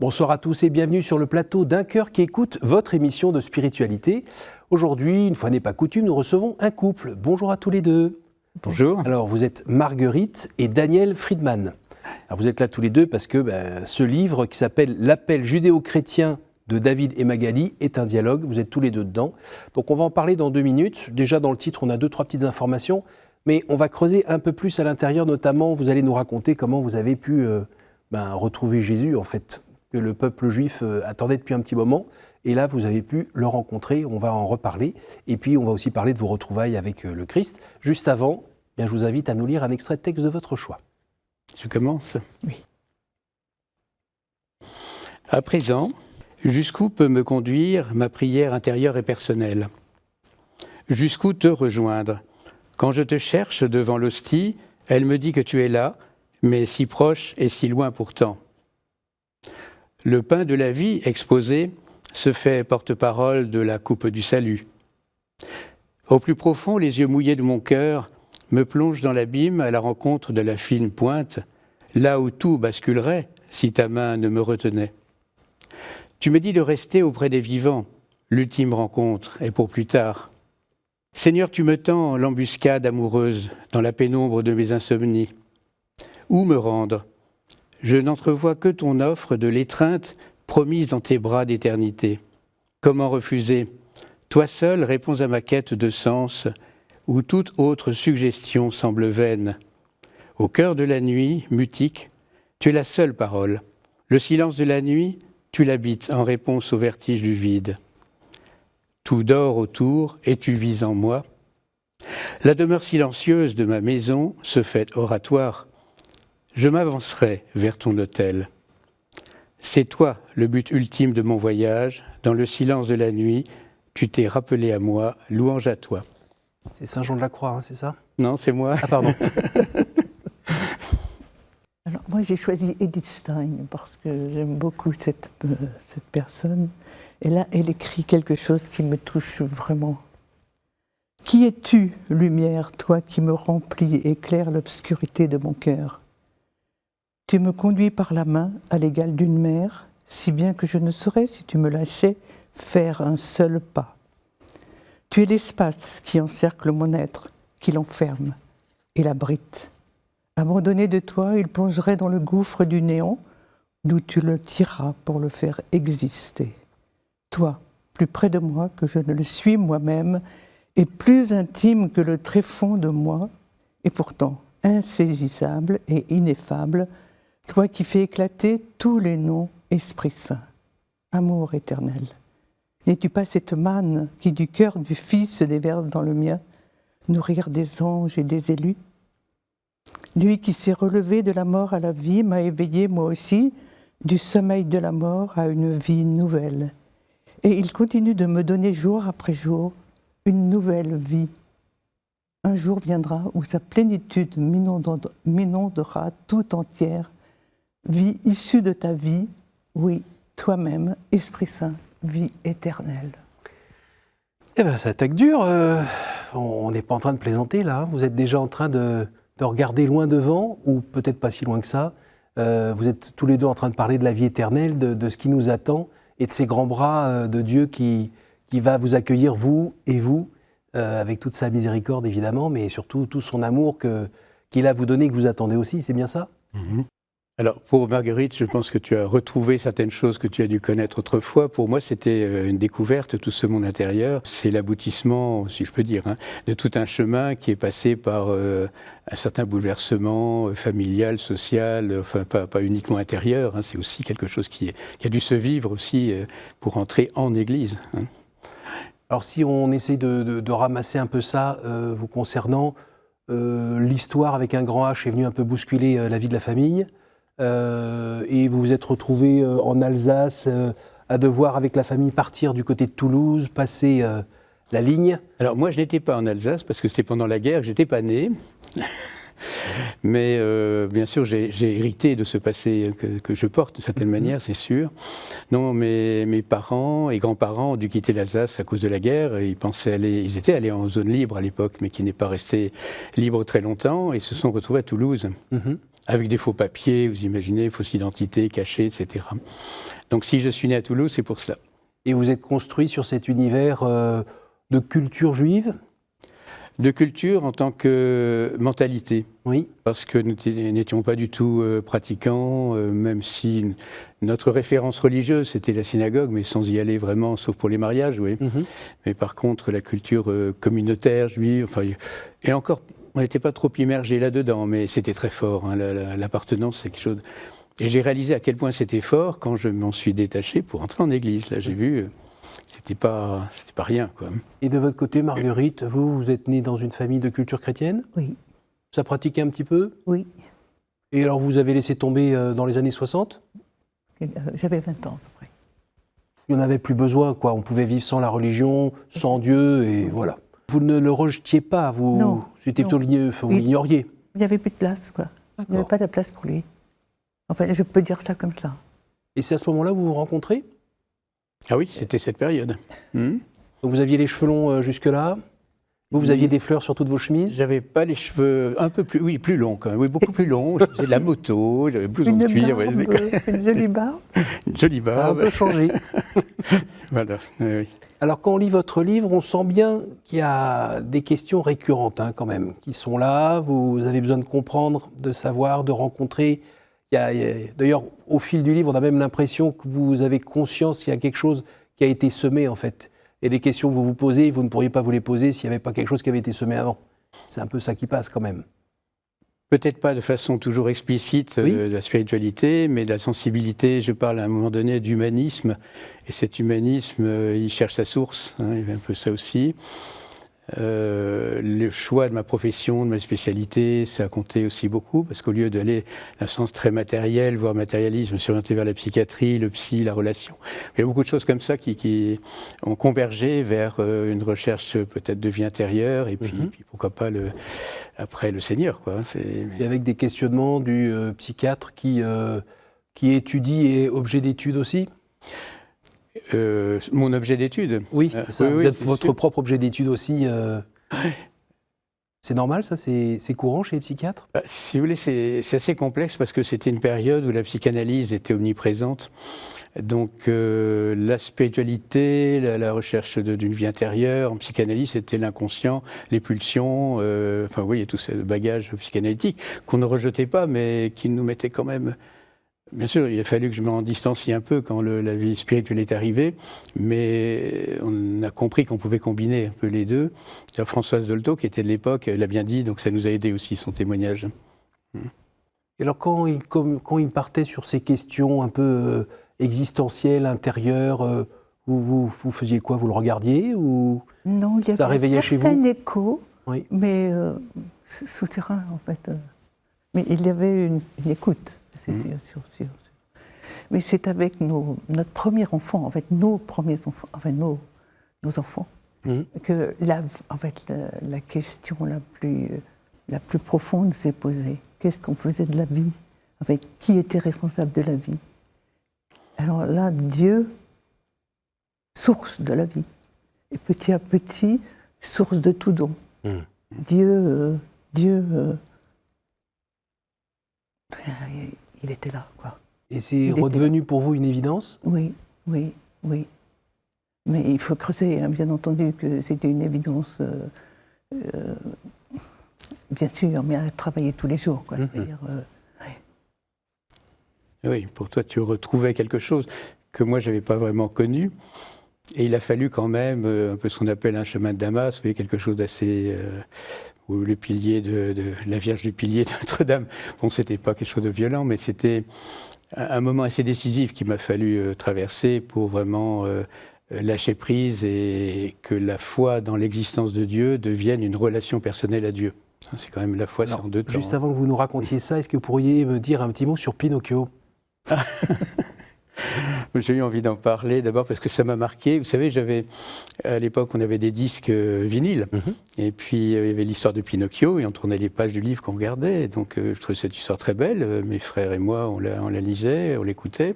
Bonsoir à tous et bienvenue sur le plateau d'Un cœur qui écoute votre émission de spiritualité. Aujourd'hui, une fois n'est pas coutume, nous recevons un couple. Bonjour à tous les deux. Bonjour. Alors, vous êtes Marguerite et Daniel Friedman. Alors, vous êtes là tous les deux parce que ce livre qui s'appelle « L'appel judéo-chrétien de David et Magali » est un dialogue. Vous êtes tous les deux dedans. Donc, on va en parler dans 2 minutes. Déjà, dans le titre, on a 2-3 petites informations. Mais on va creuser un peu plus à l'intérieur. Notamment, vous allez nous raconter comment vous avez pu retrouver Jésus, en fait, que le peuple juif attendait depuis un petit moment. Et là, vous avez pu le rencontrer, on va en reparler. Et puis, on va aussi parler de vos retrouvailles avec le Christ. Juste avant, je vous invite à nous lire un extrait de texte de votre choix. Je commence ? Oui. À présent, jusqu'où peut me conduire ma prière intérieure et personnelle ? Jusqu'où te rejoindre ? Quand je te cherche devant l'hostie, elle me dit que tu es là, mais si proche et si loin pourtant. Le pain de la vie exposé se fait porte-parole de la coupe du salut. Au plus profond, les yeux mouillés de mon cœur me plongent dans l'abîme à la rencontre de la fine pointe, là où tout basculerait si ta main ne me retenait. Tu me dis de rester auprès des vivants, l'ultime rencontre est pour plus tard. Seigneur, tu me tends l'embuscade amoureuse dans la pénombre de mes insomnies. Où me rendre ? Je n'entrevois que ton offre de l'étreinte promise dans tes bras d'éternité. Comment refuser ? Toi seul réponds à ma quête de sens, où toute autre suggestion semble vaine. Au cœur de la nuit, mutique, tu es la seule parole. Le silence de la nuit, tu l'habites en réponse au vertige du vide. Tout dort autour et tu vis en moi. La demeure silencieuse de ma maison se fait oratoire. Je m'avancerai vers ton autel. C'est toi le but ultime de mon voyage. Dans le silence de la nuit, tu t'es rappelé à moi, louange à toi. C'est Saint Jean de la Croix, c'est ça ? Non, c'est moi. Ah, pardon. Alors, moi, j'ai choisi Edith Stein parce que j'aime beaucoup cette personne. Et là, elle écrit quelque chose qui me touche vraiment. « Qui es-tu, lumière, toi qui me remplis et éclaire l'obscurité de mon cœur ? Tu me conduis par la main à l'égal d'une mère, si bien que je ne saurais, si tu me lâchais, faire un seul pas. Tu es l'espace qui encercle mon être, qui l'enferme et l'abrite. Abandonné de toi, il plongerait dans le gouffre du néant, d'où tu le tireras pour le faire exister. Toi, plus près de moi que je ne le suis moi-même, et plus intime que le tréfonds de moi, et pourtant insaisissable et ineffable, toi qui fais éclater tous les noms, Esprit Saint, amour éternel. N'es-tu pas cette manne qui du cœur du Fils se déverse dans le mien, nourrir des anges et des élus ? Lui qui s'est relevé de la mort à la vie m'a éveillé moi aussi du sommeil de la mort à une vie nouvelle. Et il continue de me donner jour après jour une nouvelle vie. Un jour viendra où sa plénitude m'inondera tout entière. Vie issue de ta vie, oui, toi-même, Esprit Saint, vie éternelle. » Eh bien, ça attaque dur. On n'est pas en train de plaisanter, là. Vous êtes déjà en train de regarder loin devant, ou peut-être pas si loin que ça. Vous êtes tous les deux en train de parler de la vie éternelle, de ce qui nous attend, et de ces grands bras de Dieu qui va vous accueillir, vous et vous, avec toute sa miséricorde, évidemment, mais surtout tout son amour qu'il a à vous donner, que vous attendez aussi. C'est bien ça ? Alors, pour Marguerite, je pense que tu as retrouvé certaines choses que tu as dû connaître autrefois. Pour moi, c'était une découverte, tout ce monde intérieur. C'est l'aboutissement, si je peux dire, de tout un chemin qui est passé par un certain bouleversement familial, social, enfin pas uniquement intérieur. C'est aussi quelque chose qui a dû se vivre aussi pour entrer en Église. Alors, si on essaye de ramasser un peu ça vous concernant, l'histoire avec un grand H est venue un peu bousculer la vie de la famille. Et vous vous êtes retrouvé en Alsace à devoir, avec la famille, partir du côté de Toulouse, passer la ligne. Alors moi, je n'étais pas en Alsace parce que c'était pendant la guerre, je n'étais pas né. Mais bien sûr, j'ai hérité de ce passé que je porte d'une certaine manière, c'est sûr. Non, mes parents et grands-parents ont dû quitter l'Alsace à cause de la guerre. Ils étaient allés en zone libre à l'époque, mais qui n'est pas resté libre très longtemps, et se sont retrouvés à Toulouse. Avec des faux papiers, vous imaginez, fausses identités cachées, etc. Donc si je suis né à Toulouse, c'est pour cela. Et vous êtes construit sur cet univers de culture juive? De culture en tant que mentalité. Oui. Parce que nous n'étions pas du tout pratiquants, même si notre référence religieuse, c'était la synagogue, mais sans y aller vraiment, sauf pour les mariages, oui. Mais par contre, la culture communautaire juive, enfin, et encore, on n'était pas trop immergé là-dedans, mais c'était très fort, hein, l'appartenance, c'est quelque chose... Et j'ai réalisé à quel point c'était fort quand je m'en suis détaché pour entrer en église. Là, j'ai vu... C'était pas rien, quoi. Et de votre côté, Marguerite, vous êtes née dans une famille de culture chrétienne? Oui. Ça pratiquait un petit peu? Oui. Et alors, vous avez laissé tomber dans les années 60? J'avais 20 ans, à peu près. Il n'y en avait plus besoin, quoi. On pouvait vivre sans la religion, sans Dieu, et voilà. Vous ne le rejetiez pas, vous? Non. C'était plutôt vous l'ignoriez? Il n'y avait plus de place, quoi. Il n'y avait pas de place pour lui. Enfin, je peux dire ça comme ça. Et c'est à ce moment-là que vous vous rencontrez? Ah oui, c'était cette période. Donc vous aviez les cheveux longs jusque-là? Vous aviez des fleurs sur toutes vos chemises? J'avais pas les cheveux un peu plus, oui, plus longs quand même, oui, beaucoup plus longs. Je faisais de la moto, j'avais blouson de cuir. Une jolie barbe. Une jolie barbe. Ça a un peu changé. Voilà, oui. Alors quand on lit votre livre, on sent bien qu'il y a des questions récurrentes quand même, qui sont là, vous avez besoin de comprendre, de savoir, de rencontrer. D'ailleurs, au fil du livre, on a même l'impression que vous avez conscience qu'il y a quelque chose qui a été semé en fait. Et les questions que vous vous posez, vous ne pourriez pas vous les poser s'il n'y avait pas quelque chose qui avait été semé avant. C'est un peu ça qui passe quand même. Peut-être pas de façon toujours explicite de la spiritualité, mais de la sensibilité. Je parle à un moment donné d'humanisme, et cet humanisme, il cherche sa source, hein, il y a un peu ça aussi. Le choix de ma profession, de ma spécialité, ça a compté aussi beaucoup, parce qu'au lieu d'aller dans un sens très matériel, voire matérialiste, je me suis orienté vers la psychiatrie, le psy, la relation. Il y a beaucoup de choses comme ça qui ont convergé vers une recherche peut-être de vie intérieure, et puis pourquoi pas après le Seigneur, quoi. Et avec des questionnements du psychiatre qui étudie et objet d'étude aussi? Mon objet d'étude. Oui, c'est ça. Vous êtes votre sûr. propre objet d'étude aussi. C'est normal, ça? C'est courant chez les psychiatres? Si vous voulez, c'est assez complexe parce que c'était une période où la psychanalyse était omniprésente. Donc la spiritualité, la recherche d'une vie intérieure, en psychanalyse, c'était l'inconscient, les pulsions, enfin oui, il y a tout ce bagage psychanalytique qu'on ne rejetait pas, mais qui nous mettait quand même... Bien sûr, il a fallu que je m'en distancie un peu quand la vie spirituelle est arrivée, mais on a compris qu'on pouvait combiner un peu les deux. Françoise Dolto, qui était de l'époque, l'a bien dit, donc ça nous a aidé aussi, son témoignage. Et alors, quand il partait sur ces questions un peu existentielles, intérieures, vous faisiez quoi? Vous le regardiez ou Non, il y ça avait réveillait un chez vous? certain écho, Oui. mais souterrain, en fait. Mais il y avait une écoute, c'est sûr. Mais c'est avec notre premier enfant, en fait, nos premiers enfants, enfin nos enfants, que la question la plus profonde s'est posée. Qu'est-ce qu'on faisait de la vie? Avec qui était responsable de la vie? Alors là, Dieu, source de la vie. Et petit à petit, source de tout don. Dieu, il était là, quoi. Et c'est redevenu pour vous une évidence? Oui. Mais il faut creuser, hein, bien entendu, que c'était une évidence, bien sûr, mais à travailler tous les jours, quoi. C'est-à-dire, Oui, pour toi, tu retrouvais quelque chose que moi, je n'avais pas vraiment connu. Et il a fallu quand même un peu ce qu'on appelle un chemin de Damas, vous voyez, quelque chose d'assez... où le pilier de la Vierge du pilier de Notre-Dame, bon, c'était pas quelque chose de violent, mais c'était un moment assez décisif qu'il m'a fallu traverser pour vraiment lâcher prise et que la foi dans l'existence de Dieu devienne une relation personnelle à Dieu. C'est quand même la foi, c'est en deux temps. Juste avant que vous nous racontiez ça, est-ce que vous pourriez me dire un petit mot sur Pinocchio? J'ai eu envie d'en parler d'abord parce que ça m'a marqué. Vous savez, à l'époque, on avait des disques vinyles. Et puis, il y avait l'histoire de Pinocchio et on tournait les pages du livre qu'on regardait. Donc, je trouvais cette histoire très belle. Mes frères et moi, on la lisait, on l'écoutait.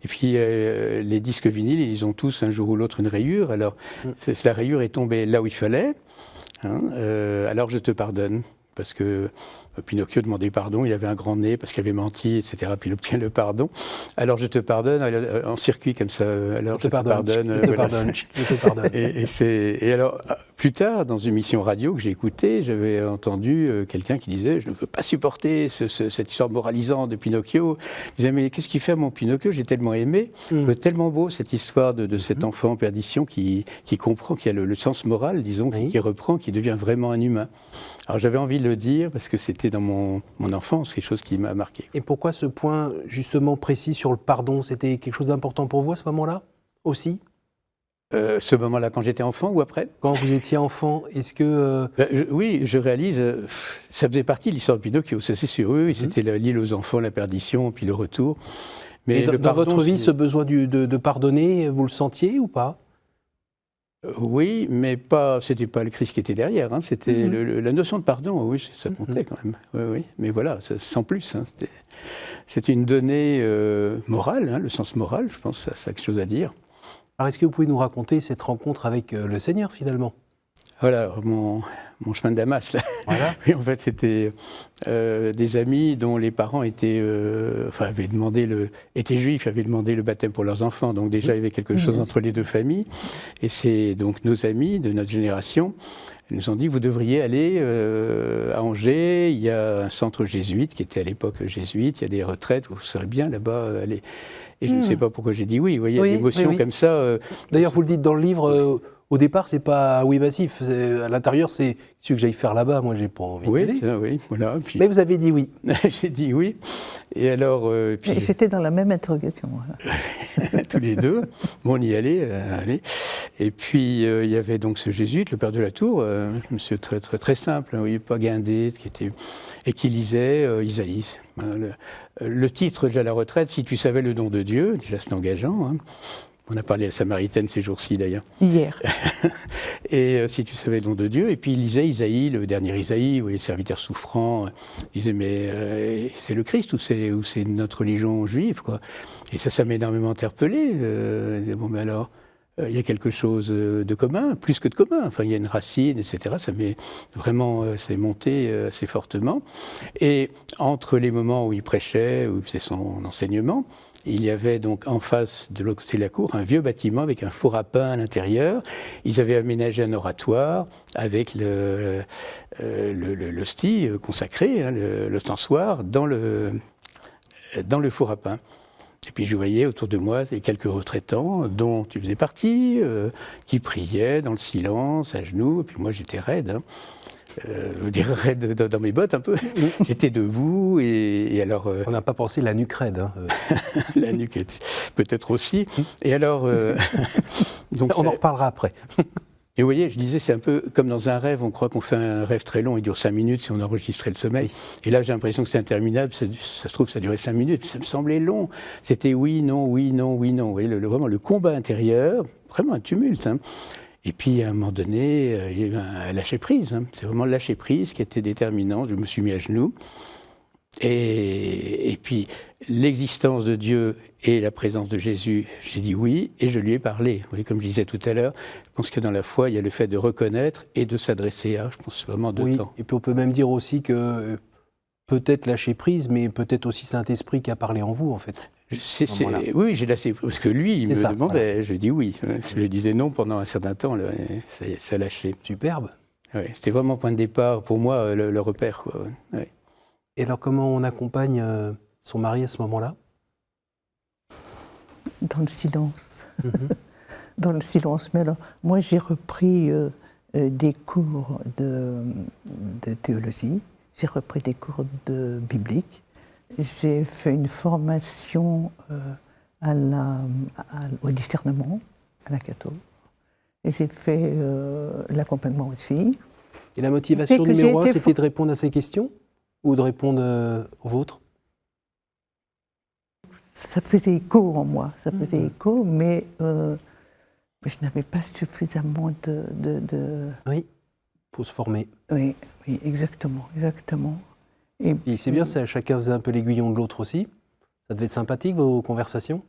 Et puis, les disques vinyles, ils ont tous un jour ou l'autre une rayure. Alors, la rayure est tombée là où il fallait. Alors, je te pardonne. Parce que Pinocchio demandait pardon, il avait un grand nez parce qu'il avait menti, etc. Puis il obtient le pardon. Alors je te pardonne, en circuit comme ça. Alors je te pardonne. Je te pardonne. Et alors, plus tard, dans une émission radio que j'ai écoutée, j'avais entendu quelqu'un qui disait « Je ne peux pas supporter cette histoire moralisante de Pinocchio. » Je disais « Mais qu'est-ce qu'il fait à mon Pinocchio? J'ai tellement aimé. C'est tellement beau cette histoire de cet enfant en perdition qui comprend, qui a le sens moral, disons, qui reprend, qui devient vraiment un humain. » Alors j'avais envie de le dire parce que c'était dans mon enfance quelque chose qui m'a marqué. Et pourquoi ce point justement précis sur le pardon? C'était quelque chose d'important pour vous à ce moment-là aussi? Ce moment-là, quand j'étais enfant ou après? Quand vous étiez enfant, est-ce que... Oui, je réalise, ça faisait partie de l'histoire de Pinocchio, ça c'est sûr. Oui, c'était l'île aux enfants, la perdition, puis le retour. Mais dans votre vie, ce besoin de pardonner, vous le sentiez ou pas? Oui, mais c'était pas le Christ qui était derrière. C'était la notion de pardon. Oui, ça comptait quand même. Oui. Mais voilà, sans plus. C'était une donnée morale, le sens moral. Je pense que ça a quelque chose à dire. Alors, est-ce que vous pouvez nous raconter cette rencontre avec le Seigneur finalement? Voilà, mon chemin de Damas, là. Voilà. Et en fait, c'était des amis dont les parents étaient juifs, avaient demandé le baptême pour leurs enfants. Donc déjà, il y avait quelque chose entre les deux familles. Et c'est donc nos amis de notre génération, ils nous ont dit, vous devriez aller à Angers, il y a un centre jésuite, qui était à l'époque jésuite, il y a des retraites, vous serez bien là-bas aller. Et je ne sais pas pourquoi j'ai dit oui. Vous voyez, il y a une émotion comme ça. D'ailleurs, vous le dites dans le livre... Au départ, c'est pas oui massif. À l'intérieur, c'est ce que j'aille faire là-bas. Moi, j'ai pas envie d'aller. Oui, voilà. Puis... Mais vous avez dit oui. J'ai dit oui. Et alors. Puis... Et j'étais dans la même interrogation. Tous les deux. Bon, on y allait. Et puis, il y avait donc ce jésuite, le père de la Tour, monsieur très, très, très simple, pas guindé, et qui lisait Isaïe. Le titre de la retraite, Si tu savais le don de Dieu, déjà c'est engageant. On a parlé à Samaritaine ces jours-ci d'ailleurs. Hier. Et si tu savais le don de Dieu. Et puis il lisait Isaïe, le dernier Isaïe, le serviteur souffrant. Il disait mais c'est le Christ ou c'est notre religion juive quoi. Et ça m'a énormément interpellé. Bon mais alors, il y a quelque chose de commun, plus que de commun. Enfin il y a une racine, etc. Ça m'est vraiment, c'est monté assez fortement. Et entre les moments où il prêchait, où il faisait son enseignement, il y avait donc en face, de l'autre côté de la cour, un vieux bâtiment avec un four à pain à l'intérieur. Ils avaient aménagé un oratoire avec l'hostie consacrée, l'ostensoir, dans le four à pain. Et puis je voyais autour de moi quelques retraitants, dont tu faisais partie, qui priaient dans le silence, à genoux. Et puis moi j'étais raide. Je dirais raide dans mes bottes un peu. J'étais debout et alors... On n'a pas pensé la nuque raide. La nuque peut-être aussi. Et alors... donc on en reparlera après. Et vous voyez, je disais, c'est un peu comme dans un rêve, on croit qu'on fait un rêve très long, il dure 5 minutes si on enregistrait le sommeil. Et là, j'ai l'impression que c'est interminable, ça se trouve, ça durait 5 minutes, ça me semblait long. C'était oui, non, oui, non, oui, non. Vous voyez, vraiment le combat intérieur, vraiment un tumulte. Et puis, à un moment donné, il y a eu un lâcher-prise. C'est vraiment le lâcher-prise qui était déterminant. Je me suis mis à genoux. Et puis, l'existence de Dieu et la présence de Jésus, j'ai dit oui, et je lui ai parlé. Vous voyez, comme je disais tout à l'heure, je pense que dans la foi, il y a le fait de reconnaître et de s'adresser à, je pense vraiment deux temps. Et puis on peut même dire aussi que peut-être lâcher prise, mais peut-être aussi Saint-Esprit qui a parlé en vous, en fait. Oui, j'ai lâché, parce que lui, il me demandait, voilà. Je dis oui. Je lui disais non pendant un certain temps, là, ça lâchait. Superbe. Ouais, c'était vraiment point de départ, pour moi, le repère. Quoi. Ouais. Et alors, comment on accompagne son mari à ce moment-là? Dans le silence. Dans le silence. Mais alors, moi, j'ai repris des cours de théologie, j'ai repris des cours de biblique. J'ai fait une formation au discernement, à la catho. Et j'ai fait l'accompagnement aussi. Et la motivation numéro 1, c'était de répondre à ces questions ou de répondre aux vôtres? ça faisait écho en moi, ça faisait écho, mais je n'avais pas suffisamment de... Oui, il faut se former. Oui, oui, exactement. Et c'est bien, ça, chacun faisait un peu l'aiguillon de l'autre aussi. Ça devait être sympathique, vos conversations?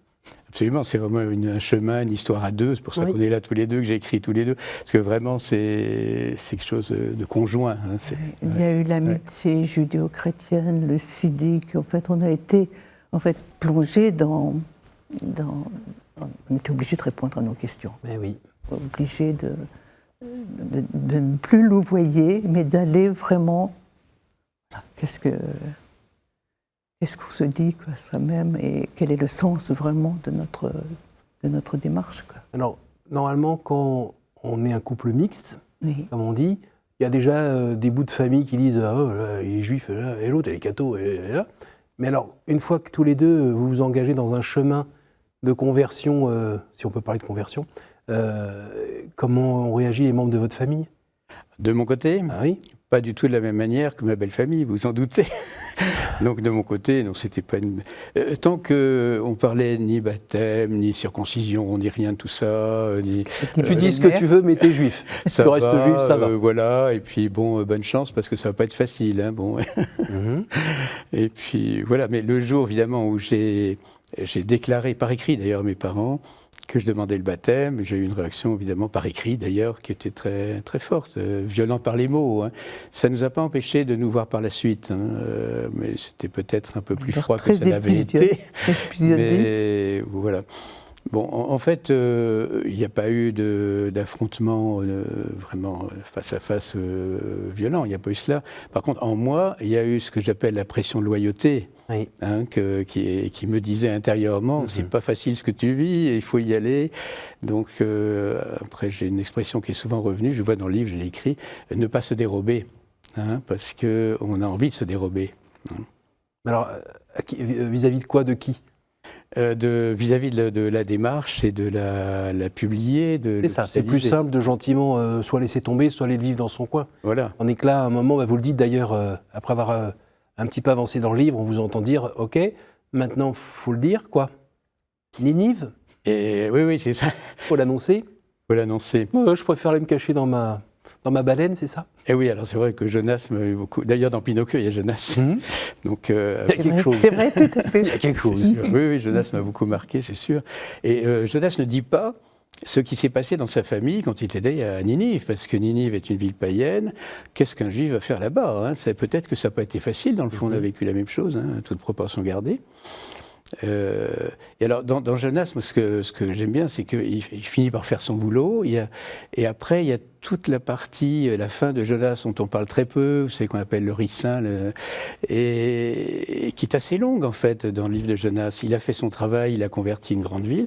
Absolument, c'est vraiment un chemin, une histoire à deux. C'est pour ça qu'on est là tous les deux, que j'ai écrit tous les deux. Parce que vraiment, c'est quelque chose de conjoint. Hein, il y a eu l'amitié judéo-chrétienne, le siddique. En fait, on a été plongés dans... On était obligés de répondre à nos questions. Mais oui. Obligés de ne plus louvoyer, mais d'aller vraiment... Qu'est-ce qu'on se dit soi-même et quel est le sens vraiment de notre démarche, quoi. Alors, normalement, quand on est un couple mixte, Oui. comme on dit, il y a déjà des bouts de famille qui disent « Ah, oh, là, il est juif, là, et l'autre, elle est catho, et là ». Mais alors, une fois que tous les deux, vous vous engagez dans un chemin de conversion, si on peut parler de conversion, comment ont réagi les membres de votre famille? De mon côté, Ah oui. Pas du tout de la même manière que ma belle famille, vous en doutez. Donc de mon côté, non, c'était pas une... tant qu'on parlait ni baptême, ni circoncision, ni rien de tout ça, ni... Tu dis ce que tu veux, mais t'es juif. Si tu restes juif, ça va. Voilà, et puis bon, bonne chance, parce que ça va pas être facile. Hein, bon. Et puis voilà, mais le jour, évidemment, où j'ai déclaré, par écrit d'ailleurs, mes parents, que je demandais le baptême, j'ai eu une réaction, évidemment, par écrit d'ailleurs, qui était très, très forte, violente par les mots. Hein. Ça ne nous a pas empêchés de nous voir par la suite, hein, mais c'était peut-être un peu plus froid que ça n'avait été. Mais voilà. Bon, en fait, il n'y a pas eu d'affrontement vraiment face à face violent, il n'y a pas eu cela. Par contre, en moi, il y a eu ce que j'appelle la pression de loyauté, oui. hein, qui me disait intérieurement, c'est pas facile ce que tu vis, il faut y aller. Donc, après, j'ai une expression qui est souvent revenue, je vois dans le livre, je l'ai écrit, ne pas se dérober, hein, parce qu'on a envie de se dérober. Hein. Alors, vis-à-vis de quoi, de qui? Vis-à-vis de la démarche et de la publier. C'est ça, c'est plus simple de gentiment soit laisser tomber, soit aller le vivre dans son coin. Voilà. On est que là, à un moment, vous le dites d'ailleurs, après avoir un petit peu avancé dans le livre, on vous entend dire, ok, maintenant, il faut le dire, quoi. Ninive. Et oui, c'est ça. Il faut l'annoncer. Il faut l'annoncer. Je préfère aller me cacher dans ma baleine, c'est ça? Et oui, alors c'est vrai que Jonas m'a eu beaucoup. D'ailleurs, dans Pinocchio, il y a Jonas. Donc, il y a quelque chose. C'est vrai, tout à fait. Il y a quelque chose. Oui, Jonas m'a beaucoup marqué, c'est sûr. Et Jonas ne dit pas ce qui s'est passé dans sa famille quand il était à Ninive, parce que Ninive est une ville païenne. Qu'est-ce qu'un juif va faire là-bas, hein? Peut-être que ça n'a pas été facile, dans le fond, on a vécu la même chose, hein, toute proportion gardée. Et alors, dans Jonas, moi, ce que j'aime bien, c'est qu'il finit par faire son boulot. Et après, il y a toute la partie, la fin de Jonas, dont on parle très peu, c'est qu'on appelle le ricin, et qui est assez longue, en fait, dans le livre de Jonas. Il a fait son travail, il a converti une grande ville,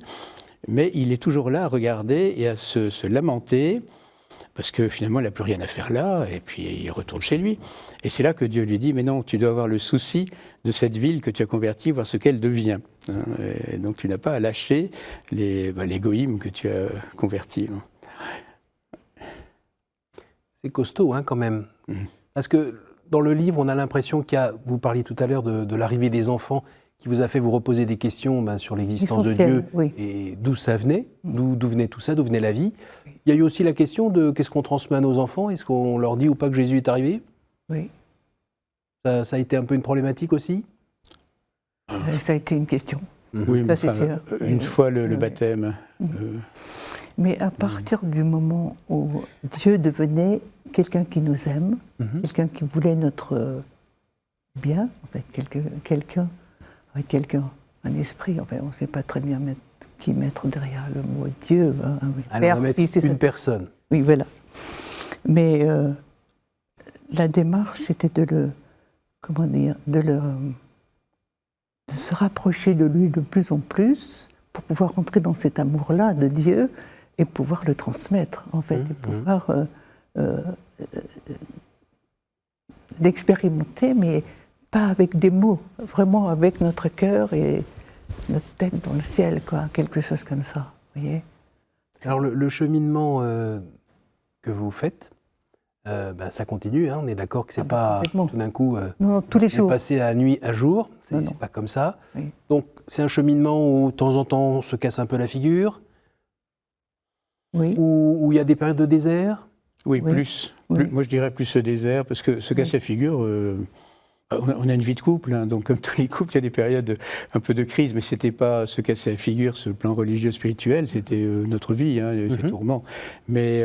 mais il est toujours là à regarder et à se lamenter, parce que finalement, il n'a plus rien à faire là, et puis il retourne chez lui. Et c'est là que Dieu lui dit, mais non, tu dois avoir le souci de cette ville que tu as convertie, voir ce qu'elle devient. Et donc tu n'as pas à lâcher les goïms que tu as convertis. C'est costaud, hein, quand même. Parce que dans le livre, on a l'impression qu'il y a, vous parliez tout à l'heure de l'arrivée des enfants, qui vous a fait vous reposer des questions sur l'existence de Dieu, oui. Et d'où ça venait, d'où venait tout ça, d'où venait la vie. Il y a eu aussi la question de qu'est-ce qu'on transmet à nos enfants, est-ce qu'on leur dit ou pas que Jésus est arrivé? Oui. Ça a été un peu une problématique aussi? Ça a été une question. Oui, ça, c'est sûr. Une fois le baptême. Mais à partir du moment où Dieu devenait quelqu'un qui nous aime, quelqu'un qui voulait notre bien, en fait, quelqu'un, un esprit, en fait, on ne sait pas très bien qui mettre derrière le mot Dieu. Hein, alors on va mettre une personne. Oui, voilà. Mais la démarche, c'était de se rapprocher de lui de plus en plus pour pouvoir entrer dans cet amour-là de Dieu et pouvoir le transmettre, en fait, et pouvoir l'expérimenter, mais pas avec des mots, vraiment avec notre cœur et notre tête dans le ciel, quoi, quelque chose comme ça, vous voyez. Alors le cheminement que vous faites, ça continue. Hein. On est d'accord que c'est pas complètement. tout d'un coup Non, tous les jours. passer à nuit à jour. Non, non. C'est pas comme ça. Oui. Donc c'est un cheminement où de temps en temps on se casse un peu la figure, Oui. où il y a des périodes de désert. Oui, Oui. plus. Oui. Moi, je dirais plus ce désert, parce que se casser la figure, on a une vie de couple, hein, donc comme tous les couples, il y a des périodes un peu de crise, mais ce n'était pas se casser la figure sur le plan religieux, spirituel, c'était notre vie, hein, ces tourments. Mais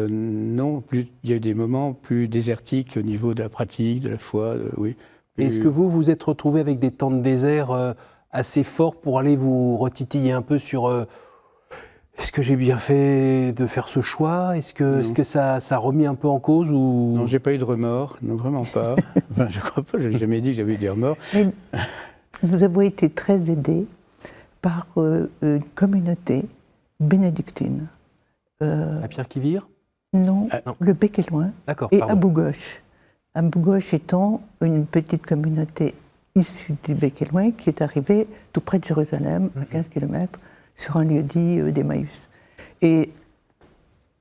non, il y a eu des moments plus désertiques au niveau de la pratique, de la foi, oui. Est-ce que vous vous êtes retrouvé avec des temps de désert assez forts pour aller vous retitiller un peu sur est-ce que j'ai bien fait de faire ce choix? Est-ce que ça a remis un peu en cause ou... Non, j'ai pas eu de remords, non, vraiment pas. Enfin, je crois pas, je n'ai jamais dit que j'avais eu des remords. Mais nous avons été très aidés par une communauté bénédictine. La pierre qui vire? Non, non. le Bec est loin. D'accord, Et pardon. Abou Ghosh. Abou Ghosh étant une petite communauté issue du Bec et loin qui est arrivée tout près de Jérusalem, à 15 km, sur un lieu dit d'Emmaüs. Et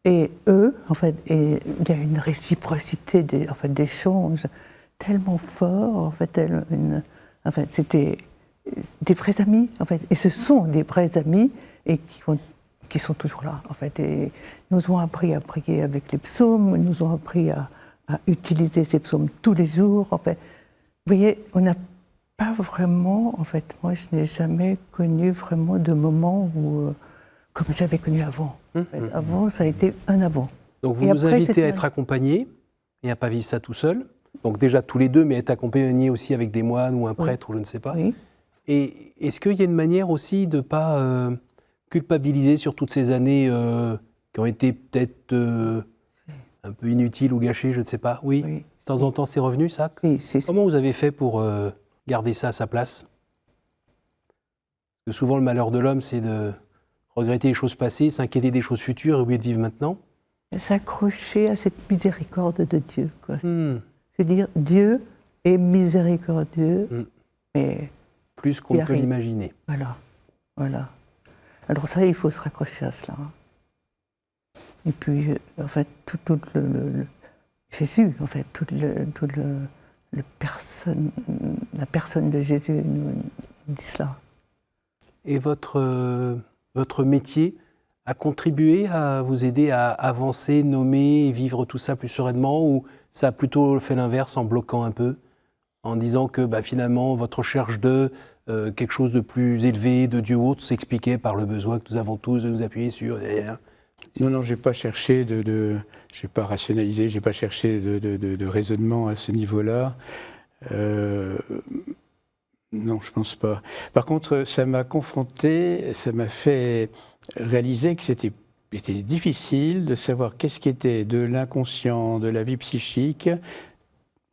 eux, en fait, il y a une réciprocité d'échanges tellement fort, en fait, c'était des vrais amis, en fait, et ce sont des vrais amis et qui sont toujours là, en fait, et nous ont appris à prier avec les psaumes, nous ont appris à utiliser ces psaumes tous les jours, en fait. Vous voyez, on n'a pas vraiment, en fait, moi je n'ai jamais connu vraiment de moment où, comme j'avais connu avant. En fait. Avant, ça a été un avant. Donc vous Et nous après, invitez c'était à être accompagnés et à ne pas vivre ça tout seul. Donc déjà tous les deux, mais être accompagnés aussi avec des moines ou un prêtre ou je ne sais pas. Oui. Et est-ce qu'il y a une manière aussi de ne pas culpabiliser sur toutes ces années qui ont été peut-être un peu inutiles ou gâchées, je ne sais pas. Oui, Oui. de temps en temps c'est revenu ça. Oui, Comment vous avez fait pour garder ça à sa place? Parce que souvent le malheur de l'homme c'est de regretter les choses passées, s'inquiéter des choses futures et oublier de vivre maintenant. s'accrocher à cette miséricorde de Dieu. C'est dire Dieu est miséricordieux, mais plus qu'on ne peut l'imaginer. Voilà, voilà. Alors ça, il faut se raccrocher à cela. Et puis, en fait, Jésus, en fait, la personne de Jésus nous dit cela. Et votre métier a contribué à vous aider à avancer, nommer et vivre tout ça plus sereinement, ou ça a plutôt fait l'inverse en bloquant un peu, en disant que finalement votre recherche de quelque chose de plus élevé, de Dieu ou autre, s'expliquait par le besoin que nous avons tous de nous appuyer sur... Non, j'ai pas cherché j'ai pas rationalisé, j'ai pas cherché de raisonnement à ce niveau-là. Non, je pense pas. Par contre, ça m'a confronté, ça m'a fait réaliser que c'était difficile de savoir qu'est-ce qui était de l'inconscient, de la vie psychique,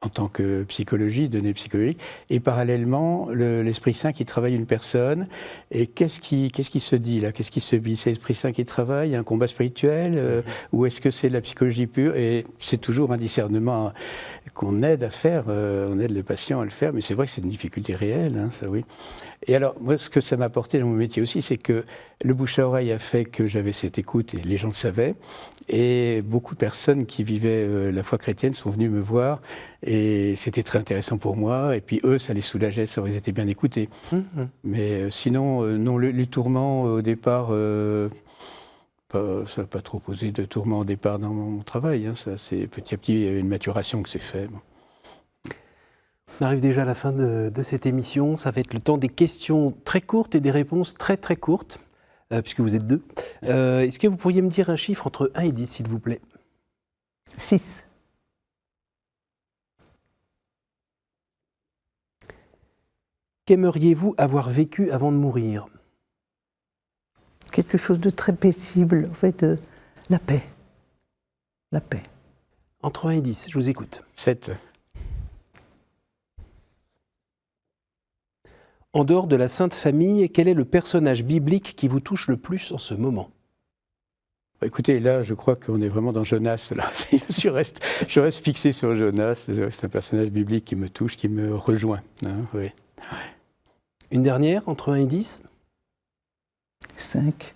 en tant que psychologie, données psychologiques, et parallèlement l'Esprit Saint qui travaille une personne. Et qu'est-ce qui se dit là? Qu'est-ce qui se vit? C'est l'Esprit Saint qui travaille, un combat spirituel, ou est-ce que c'est de la psychologie pure? Et c'est toujours un discernement qu'on aide à faire, on aide le patient à le faire, mais c'est vrai que c'est une difficulté réelle, hein, ça oui. Et alors, moi, ce que ça m'a apporté dans mon métier aussi, c'est que le bouche à oreille a fait que j'avais cette écoute, et les gens le savaient, et beaucoup de personnes qui vivaient la foi chrétienne sont venues me voir, et c'était très intéressant pour moi, et puis eux, ça les soulageait, ça aurait été bien écoutés. Mais sinon, non, les tourments, au départ, ça n'a pas trop posé de tourments au départ dans mon travail, hein, ça, c'est petit à petit, il y a une maturation que c'est fait. Bon. On arrive déjà à la fin de cette émission. Ça va être le temps des questions très courtes et des réponses très très courtes, puisque vous êtes deux. Est-ce que vous pourriez me dire un chiffre entre 1 et 10, s'il vous plaît? 6. Qu'aimeriez-vous avoir vécu avant de mourir? Quelque chose de très paisible, en fait, la paix. La paix. Entre 1 et 10, je vous écoute. 7. En dehors de la Sainte Famille, quel est le personnage biblique qui vous touche le plus en ce moment? Écoutez, là, je crois qu'on est vraiment dans Jonas. Là. je reste fixé sur Jonas. C'est un personnage biblique qui me touche, qui me rejoint. Hein, oui. Une dernière, entre 1 et 10? 5.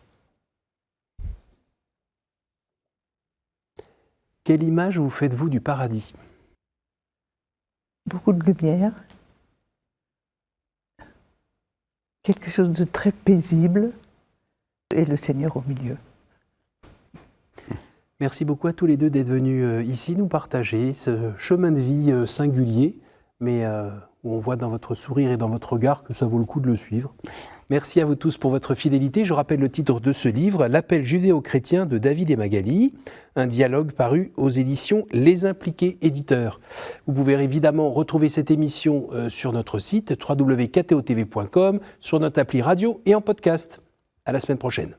Quelle image vous faites-vous du paradis? Beaucoup de lumière, quelque chose de très paisible, et le Seigneur au milieu. Merci beaucoup à tous les deux d'être venus ici nous partager ce chemin de vie singulier, mais où on voit dans votre sourire et dans votre regard que ça vaut le coup de le suivre. Merci à vous tous pour votre fidélité. Je rappelle le titre de ce livre, L'appel judéo-chrétien de David et Magali, un dialogue paru aux éditions Les Impliqués Éditeurs. Vous pouvez évidemment retrouver cette émission sur notre site www.ktotv.com, sur notre appli radio et en podcast. À la semaine prochaine.